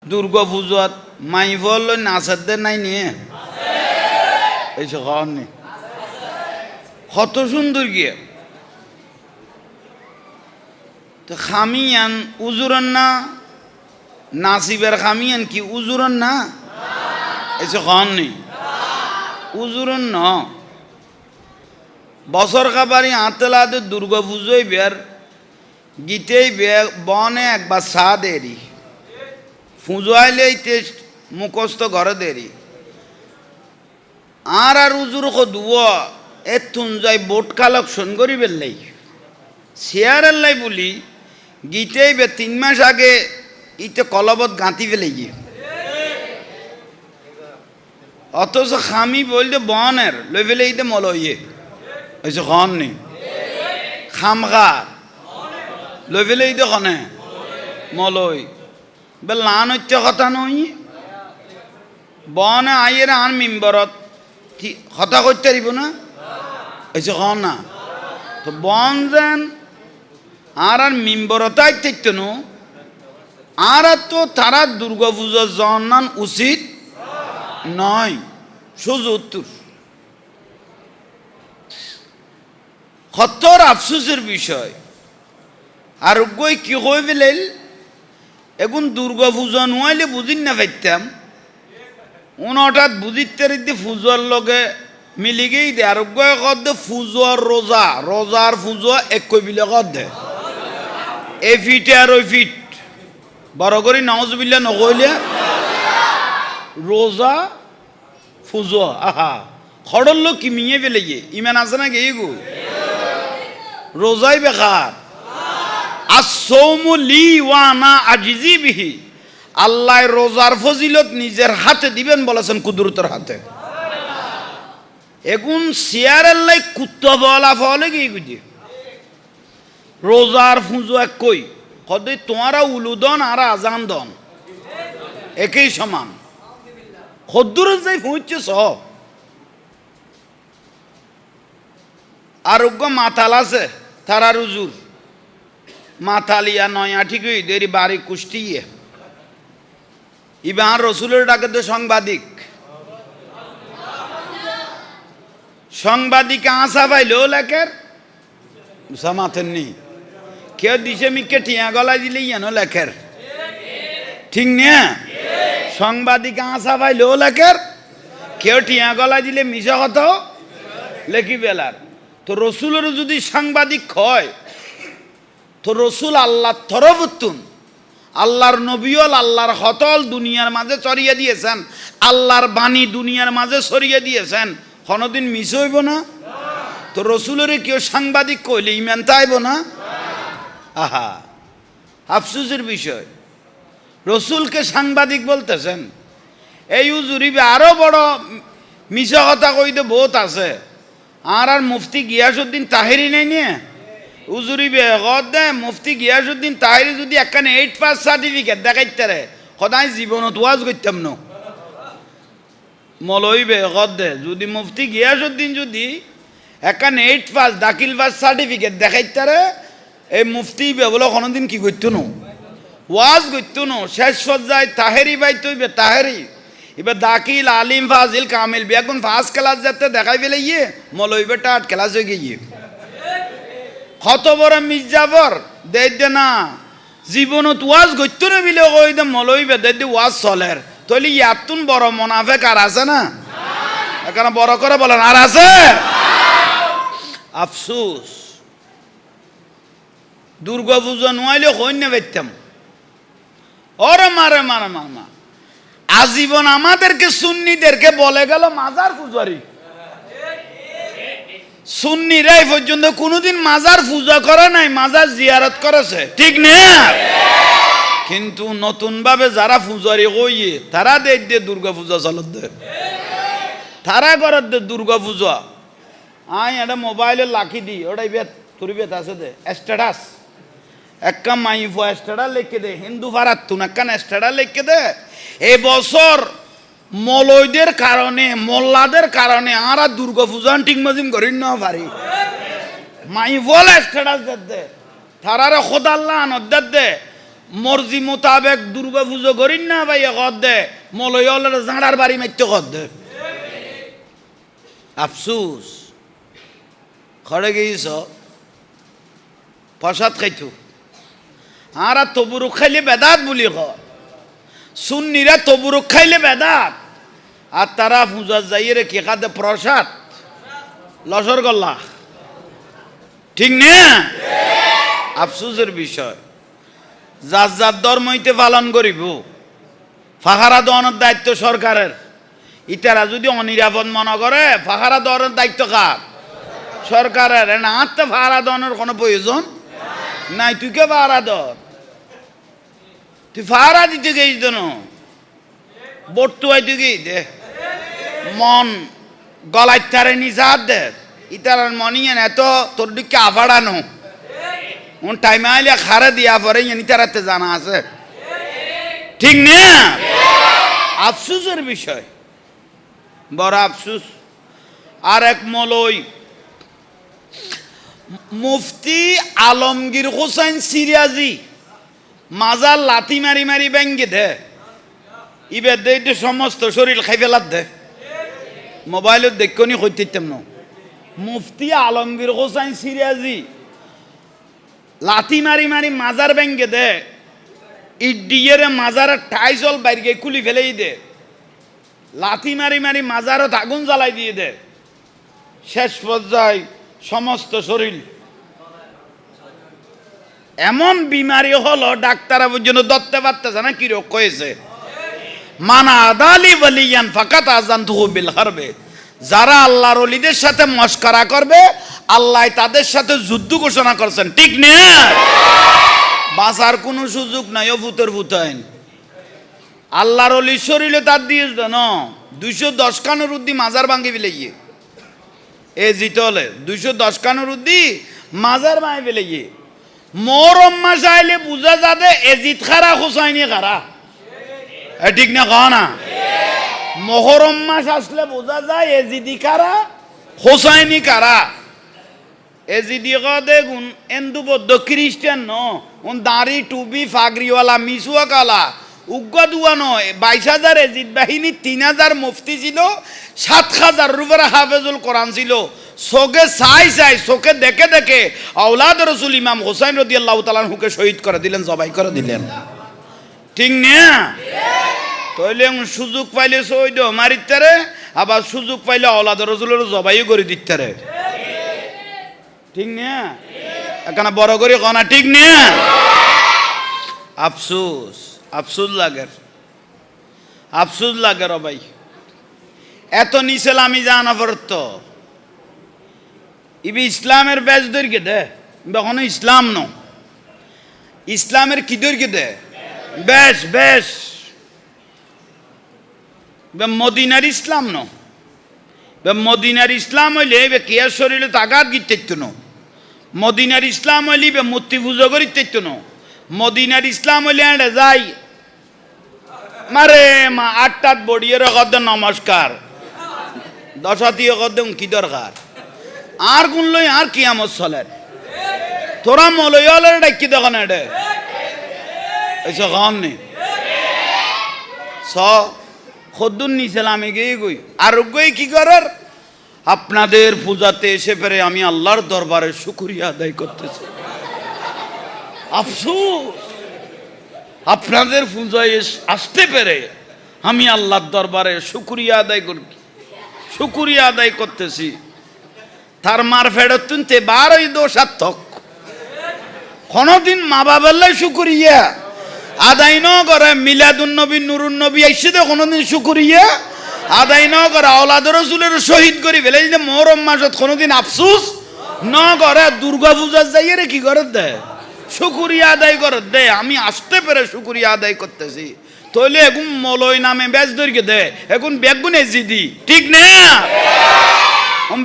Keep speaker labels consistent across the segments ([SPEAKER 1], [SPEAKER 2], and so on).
[SPEAKER 1] দুর্গা পূজাত মাইফল নাচাদের নাই নিয়ে এই খাওয়ার নেই কত সুন্দর গিয়ে তো খামিয়ান উজুরন না নাসিবের খামিয়ান কি উজুরন না এই খাওয়ার নেই উজুরন ন বছর খাবারই আতলাদের দুর্গা পুজোয় বের গীতেই বের বনে একবার সা দেরি পুজো আইলে টেস্ট মুখস্থ ঘরে দেরি আর উজুর দুয়া এ তুন যাই বোট কালেকশন করি বেললাই শেয়ার আল্লাই বলি গীতেই বে 3 মাস আগে ইতে কলবত গাঁতি ফেলে গিয়ে অথচ খামি বলতে বনের লই ফেলে ইতে মলইয়ে এসে খন নেই খামখা লই ফেলে ইতে খনে মলই বে লান হচ্ছে কথা নই বনে আইয়ের আন মিম্বরত কথা করতে পারিব না এসে খন না তো বন যেন আর মিম্বরত আইতে নো আর তো তারা দুর্গা পূজার জন্নান উচিত নয় সোজা উত্তর কতর আফসোসের বিষয় আর গই কি হয়ে ফেলেল এখন দুর্গা পূজা নোয়াইলে বুঝিন না পাইতাম হঠাৎ বুঝিতে পুজোর লগে মিলি গেই দে আর গয় কর দে পুজোর রোজা রোজার পুজো একই বিলে কর দে এ ফিটে আর ওই ফিট বড় করে নাউজুবিল্লাহ নকইলে রোজা ফুজো আহা খড়র লোক কি মিয়ে ফেলে গিয়ে ইমান আছে না গিয়ে গো রোজাই বেকার আসৌমু লি ওয়ানা আজিজি বিহি আল্লাহ রোজার ফজিলত নিজের হাতে দিবেন বলেছেন কুদরতের হাতে এখন শেয়ার আল্লাহ কুত্তা বলা ফলে গিয়ে গুজি রোজার ফুজো এক কই কদে তোমারা উলুদন আর আজান দন একই সমান খদ্দুর যাই পৌঁছছে সব আরোগ্য মাতাল আছে তারা রুজুর মাতালিয়া নয়া ঠিকই দেরি বাড়ি কুষ্টিয়ে ইবার রসুলের ডাকে তো সাংবাদিক আসা পাইলো লেখের মাথের নেই কেউ দিছে মিকে টিয়া গলা দিলে ইয়ানো লেখের ঠিক না সাংবাদিক আসা পাইলো লেখের কেউ টিয়া গলা দিলে মিশা কথা লেখি বেলার তো রসুলের যদি সাংবাদিক হয় তো রসুল আল্লাহর তরফতুন আল্লাহর নবীল আল্লাহর হতল দুনিয়ার মাঝে ছড়িয়ে দিয়েছেন আল্লাহর বাণী দুনিয়ার মাঝে ছড়িয়ে দিয়েছেন কোনোদিন মিস হইব না তো রসুলের কেউ সাংবাদিক কইলে ইমান তাইব না আহা আফসোসের বিষয় রসুলকে সাংবাদিক বলতেছেন এই উজুরিবে আরো বড় মিশা কথা কইতে বহুত আছে আর মুফতি গিয়াসউদ্দিন তাহেরি নাই নিয়ে উজুরিবে গদ দে মুফতি গিয়াসউদ্দিন তাহেরি যদি একখানে 8 পাস সার্টিফিকেট দেখাইতে সদায় জীবনত ওয়াজ করতাম না মলইবে গদ দে যদি মুফতি গিয়াসউদ্দিন যদি একখানে 8 পাস দাখিল পাস সার্টিফিকেট দেখাইতে এই মুফতি বলে কোনোদিন কি করতো না ওয়াজ করতো না শেষ পর্যায়ে তাহেরি বাই তৈবে তাহেরি এবার দাখিল আলিম ফাজিল কামিল বেগুন ফার্স্ট ক্লাস যাতে দেখাই ফেলে গিয়ে মলইবে টাট ক্লাস হয়ে গিয়ে কত বড় মির্জাফর দে না জীবনত ওয়াজ করতো না বিলে কই দে মলইবে দে ওয়াজ চলের তৈলি ইয়াতুন বড় মোনাফেক আর আছে না এখানে বড় করে বলেন আর আছে আফসোস দুর্গা পূজা নোয়াইলে কইন না পাইতাম ওরে মারে মারে মারমা আজীবন আমাদেরকে সুন্নিদেরকে বলে গেল মাজার পূজারি সুন্নিরা এই পর্যন্ত কোনোদিন মাজার পূজা করে নাই মাজার জিয়ারত করেছে ঠিক না কিন্তু নতুন ভাবে যারা পূজারি কইয়ে তারা দে দুর্গা পূজা চলত দে তারা করে দে দুর্গা পূজা আই এটা মোবাইলে লাখি দি ওটাই বেত তোর বেত আছে দে স্ট্যাটাস একটা মাইফো স্ট্যাটাস লিখে দে হিন্দু ভারাত তুন একখান স্ট্যাটাস লিখে দে এই বছর মলয়দের কারণে মোল্লাদের কারণে আর দুর্গা পূজা ঠিক মজিম করি না পারি মাইফল স্ট্যাটাস দে তারারে খোদাল্লাহ আনদ দে মর্জি মোতাবেক দুর্গা পুজো করিন না ভাই কদ দে মলয়লের ঝাড়ার বাড়ি মারতে কদ দে আফসুস খড়ে গিয়েছ প্রসাদ খাইতো আর তবুরুক খাইলে বেদাত বলি কর সুন্নিরা তবুরুক খাইলে বেদাত আর তারা পূজা যাইয়ে রে কে খাতে প্রসাদ লসর গল্লা ঠিক না আফসোসের বিষয় যার যার ধর্ম হইতে পালন করিব ফাহারা দেওয়ানোর দায়িত্ব সরকারের ইতারা যদি অনিরাপদ মনে করে ফাহারা দেওয়ানোর দায়িত্ব কার সরকারের না তো ফাহারা দেওয়ানোর কোনো প্রয়োজন নাই তুই কে ফাহারা দর তুই ফাহারা দিতে গেছিস তো বর্তুয়াই তুই গেই দে মন গলায় তারে নিজাত দে ইতারার মনিয়ে এত তোর দিকে আফাড়ানো উন টাইমে আইলে খারে দিয়া পরে ইতারাতে জানা আছে ঠিক না আফসুসের বিষয় বড় আফসুস আর এক মলই মুফতি আলমগীর হোসেন সিরাজি মাজার লাথি মারি মারি ব্যাঙ্গে দে ইবের দে সমস্ত শরীর খাই ফেলার দে মোবাইলত দেখনি হইতেম না মুফতি আলমগীর হোসেন সিরাজি লাথি মারি মারি মাজার ব্যাঙ্গে দে ইট দিয়ে মাজারের টাইজল বাইরে খুলি ফেলেই দে লাথি মারি মারি মাজারত আগুন জ্বালাই দিয়ে দে শেষ পর্যায়ে সমস্ত শরীর এমন বিমারি হলো ডাক্তাররা পর্যন্ত ধরতে পারতেছে না কি রোগ হয়েছে মানা আদালি ওয়ালিয়ান ফাকাত আযানতুহু বিল হারবে যারা আল্লাহর ওলিদের সাথে মশকরা করবে আল্লাহ তাদের সাথে যুদ্ধ ঘোষণা করছেন ঠিক না বাঁচার কোনো সুযোগ নাই ও ভূতের ভূতাইন আল্লাহর ওলির শরীরে তার দিয়ে দেন 210 কানুর উদ্দি মাজার ভাঙ্গি ফেলে এ জিতে হলে 210 কানুর উদ্দি মাজার ভাঙি ফেলে মোরম মাস আইলে বুঝা যাবে এজিত খারা হুসাইনি খারা ঠিক না কহ না মোহরম মাস আসলে বোঝা যায় এজিদি কারা হোসাইনি কারা এজিদি দেখুন হিন্দু বৌদ্ধ খ্রিস্টান ন দাঁড়ি টুপি ফাগরিওয়ালা মিসুয়া কালা উগ্র দুয়া নয় 22,000 এজিদ বাহিনী 3,000 মুফতি ছিল 7,000 উপরে হাফেজুল কোরআন ছিল চোখে চাই চাই চোখে দেখে দেখে আওলাদ রসুল ইমাম হোসাইন রাদিয়াল্লাহু তাআলা আনহুকে শহীদ করে দিলেন জবাই করে দিলেন ঠিক না তাইলে সুযোগ পাইলে সৈদ মারিতারে আবার সুযোগ পাইলে আওলাদ রসুলের জবাইও করে দিতারে ঠিক না এখানে বড় করে কনা ঠিক না আফসোস আফসোস লাগে রে ভাই এত নিচেল আমি জানা পড়ত ইবি ইসলামের বেশ দৈর্ঘ্য দে কখনো ইসলাম ন ইসলামের কি দৈর্ঘ্য দে বেশ বেশ মদিনার ইসলাম ন মদিনার ইসলাম হইলে কেয়ার শরীরে তাগাত গিত ন মদিনার ইসলাম হইলে মূর্তি পুজো করি ন মদিনার ইসলাম হইলে এড়ে যাই মারে মা 8টাত বড়িয়ে কদ নমস্কার 10 কদ কি দরকার আর গুণ লই আর কিয়ামত চলে তোরা মলয়ালের ডাকি দেখান এডে এসে কম নেই খদ্দুর নিছিল আমি গিয়ে গই আর গই কি করার আপনাদের পূজাতে এসে পেরে আমি আল্লাহর দরবারে শুকরিয়া আদায় করতেছি আফসোস আপনাদের পূজায় আসতে পেরে আমি আল্লাহর দরবারে শুকরিয়া আদায় করতেছি তার মার ফেরত তুনতে 12ই দোষাত্মক কোনদিন মা বাবার শুকরিয়া আদায় ন করে মিলাদুন নবী নুরুন নবী আইসে তো কোনোদিন শুকরিয়া আদায় ন করে আওলাদ রসুলের শহীদ করি ফেলে যে মোহরম মাসত কোনোদিন আফসুস ন করে দুর্গা পূজার যাইয়ে রে কি করে দেয় শুকরিয়া আদায় করে দে আমি আসতে পেরে শুকরিয়া আদায় করতেছি তাহলে এখন মলয় নামে ব্যাস দৈর্ঘ্য দে এখন বেগুন এজিদি ঠিক না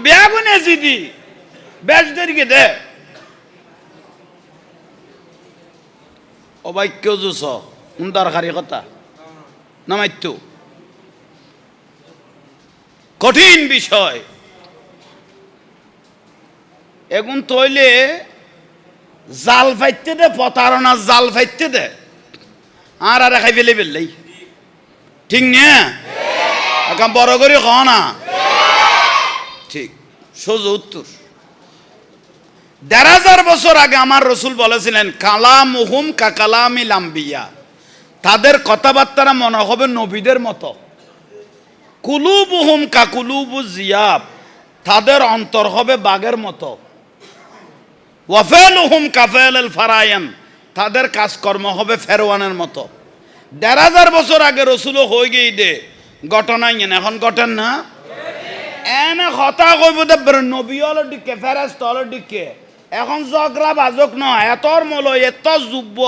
[SPEAKER 1] বেগুন এজিদি ব্যাস দৈর্ঘ্য দে অবাক্য জুস দরকারি কথা নামাইত কঠিন বিষয় এখন তৈলে জাল ফাইতে দে প্রতারণা জাল ফাইতে দে আর আর খাই ফেলে ফেললেই ঠিক না এখন বড় করে খ না ঠিক সোজা উত্তর ১,৫০০ বছর আগে আমার রসুল বলেছিলেন কালামুহুম কাকালামিল আম্বিয়া, তাদের কথাবার্তা মনে হবে নবীদের মতো। কুলুবুহুম কাকুলুবু জিয়াব, তাদের অন্তর হবে বাঘের মতো। ওয়াফেলুহুম কাফেলুল ফারায়ান, তাদের কাজকর্ম হবে ফেরওয়ানের মতো। ১,৫০০ বছর আগে রসুলও হয়ে গিয়ে দে ঘটনা এখন ঘটেন না এনে কথা কইব দে নবী হলো দিকে ফেরেশতা হলো দিকে এখন জগরা বাজক নয় এতর মলো এত যুব্ব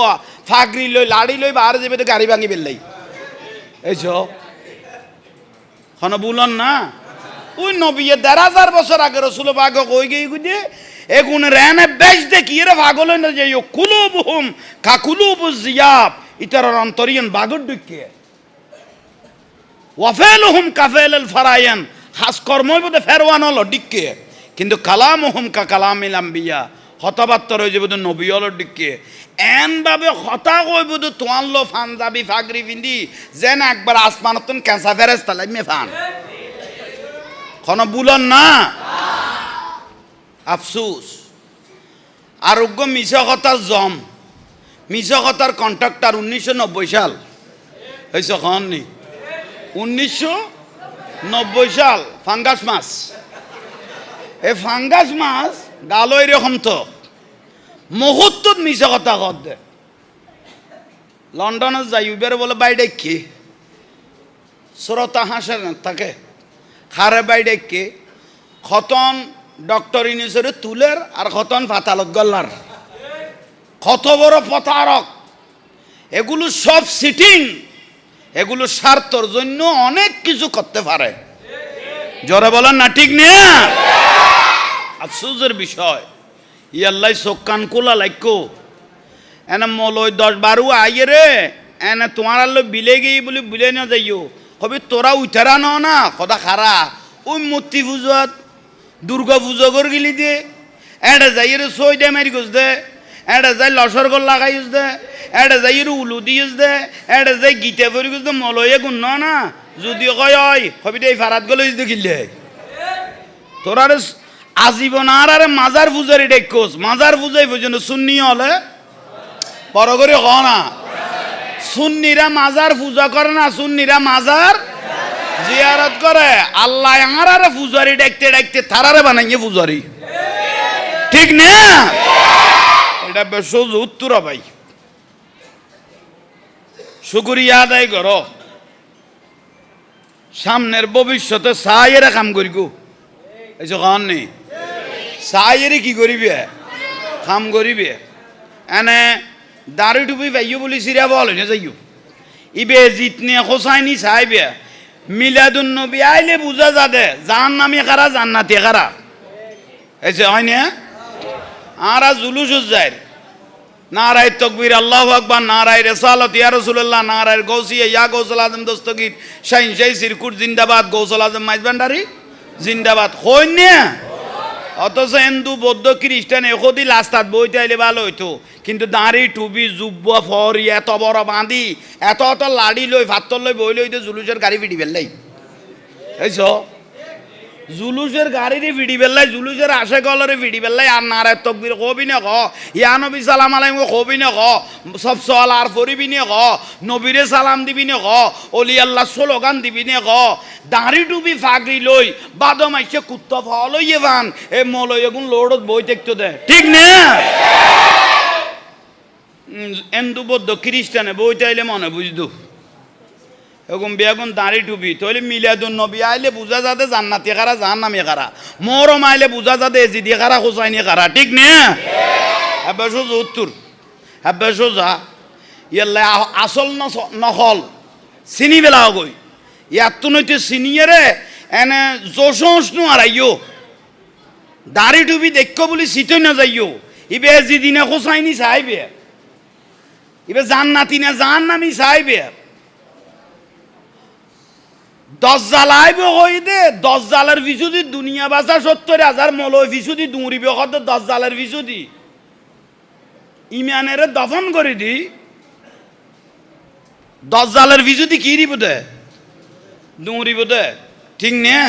[SPEAKER 1] ফাগরি লই লাড়ি লই বাহারে যাবে তো গাড়ি ভাঙি ফেললেই এইছ খন বুলন না ওই নবী ১,৫০০ বছর আগে রসুল পাক কই গিয়ে গুজে এগুন রেনে বেশ দেখি রে পাগল না যে কুলুবুহুম কাকুলুবু জিয়াব, ইতার অন্তরিয়ান বাগর দিকে। ওয়াফেলুহুম কাফেলুল ফারায়ান, খাস কর্মই বোধ ফেরওয়ান হলো ডিক্কে, কিন্তু কালামুহুম কা কালামিল আম্বিয়া, হতাবাত্তর হয়ে যাবে নবী হলো ডিক্কে। এন ভাবে হতা কই বোধ তোয়ানলো ফানজাবি ফাগরি পিন্দি যেন একবার আসমানতন ক্যাঁচা ফেরেশতা লাইমে ফান খন বুলন না আফসুস। আরোগ্য মিশা কথার জম মিশা কথার কন্ট্রাক্টর ১৯৯০ সাল হয়েছে খন নি ১৯৯০ সাল ফাঙ্গাস মাছ, এই ফাঙ্গাস মাছ গালো এরকম তো মুহূর্তত মিশা কথা কর দে। লন্ডনে যাই উবের বলে বাইরে কি শ্রোতা হাসে তাকে খারে বাইরে কি খতন ডক্টর ইউনিসের তুলের আর খতন ফাতালত গল্লার কত বড় প্রতারক, এগুলো সব সিটিং, এগুলো স্বার্থর জন্য অনেক কিছু করতে পারে। জোরে বলেন না ঠিক না? আফসোসের বিষয় ইয়াল্লাই চোখান কোলা লাইকো এনে মলই ১০-১২ আইয়ে রে এনে তোমার আলো বিলে গিয়ে বলে বিলে না যাইও কবি তোরা উঠারা ন না কথা খারা ওই মূর্তি পুজোত দুর্গা পুজো করে গেলি দে এটা যাই রে সই দে মারি গোস দে এটা যাই লসর গল লাগাইস দে এটা যাই রে উলু দিস দে এটা যাই গীতে পড়ি গোস দে মলয়ে গুণ না যদি কয় হয় কবি এই ফারাত গলে দে কিনলে তোরা আজীবন আর মাজার পূজারি ডেকোস মাজার পূজাই পর্যন্ত সুন্নি হলে বড় করে হ না সুন্নিরা মাজার পূজা করে না, সুন্নিরা মাজার জিয়ারত করে। আল্লাহ আর পূজারি দেখতে দেখতে তারারে বানাইয়ে পূজারি ঠিক না? এটা বেশ উত্তর ভাই শুকরিয়া আদায় করো, সামনের ভবিষ্যতে সাইয়েরা কাম করি গো এই কান নেই সাইয়েরে কি করিবে কাম করিবে এনে দাড়ি টুপি পাইও বলি সিরা বল না যাইও ইবে জিতনে হোসাইনি সাইবে মিলাদুন নবী আইলে বুঝা যাবে জাহান্নামী কারা জান্নাতি কারা এসে হয় না। আর জুলুস যায় নারায় তকবীর আল্লাহু আকবার নারায় রিসালাত ইয়া রাসূলুল্লাহ নারায় গৌসিয়া ইয়া গৌসুল আজম দস্তগীর শাইন শাই সিরকুট জিন্দাবাদ গৌসুল আজম মাইজবান্ডারি জিন্দাবাদ হই না। অথচ হিন্দু বৌদ্ধ খ্রিস্টান এখদি লাস্তাত বইতে আইলে ভালো হইতো, কিন্তু দাঁড়ি টুপি জুব্ব ফরি এত বড় বাঁধি এত অত লাড়ি লই ভাত্তর লই বই লইতে জুলুসের গাড়ি ফিটি ফেললাই এইস জুলুসের গাড়িরে ফিটি ফেললাই জুলুসের আশে গলরে ফিটি ফেললাই আর নারায় তকবীর কবি না ক ইয়া নবী সালাম আলাইকুম কবি না ক সব সওয়াল আর ফরিবি না ক নবীরে সালাম দিবি না ক অলি আল্লাহ স্লোগান দিবি না ক দাঁড়ি টুপি ফাগরি লই বাদম আইসে কুত্তা ফাওয়া লইয়ে ভান এ মলই এগুন লোডত বই দেখতে দে ঠিক না। হিন্দু বৌদ্ধ খ্রিস্টানে বইতে আইলে মনে বুঝদু এরকম বেগুন দাঁড়ি টুপি তাহলে মিলাদুন নবী আইলে বুঝা যাতে জান্নাতি কারা জাহান্নামী কারা মরম আইলে বুঝা যাতে এজিদি কারা হোসাইনি কারা ঠিক না। হ্যাঁ সোজা উত্তর হ্যাঁ সোজা ইয়াল্লা আসল নকল চিনি বেলা গই ইয়াত নইতে চিনিয়ে রে এনে জোশ নো আড়াইও দাঁড়ি টুপি দেখো বলি চিতই না যাইও ইবে এজিদিনে হোসাইনি চাইবে ইবে জান্নাতি না জাহান্নামী চাইবে দজ্জাল আইবে হই দে দজ্জালের পিছুদি দুনিয়া বাসা ৭০,০০০ মলয় পিছুদি দৌড়িবে কত দজ্জালের পিছুদি ইমানের দফন করে দি দশ জালের ভিজুতি কি রিব দে ডুঙরিব দে ঠিক নিয়ে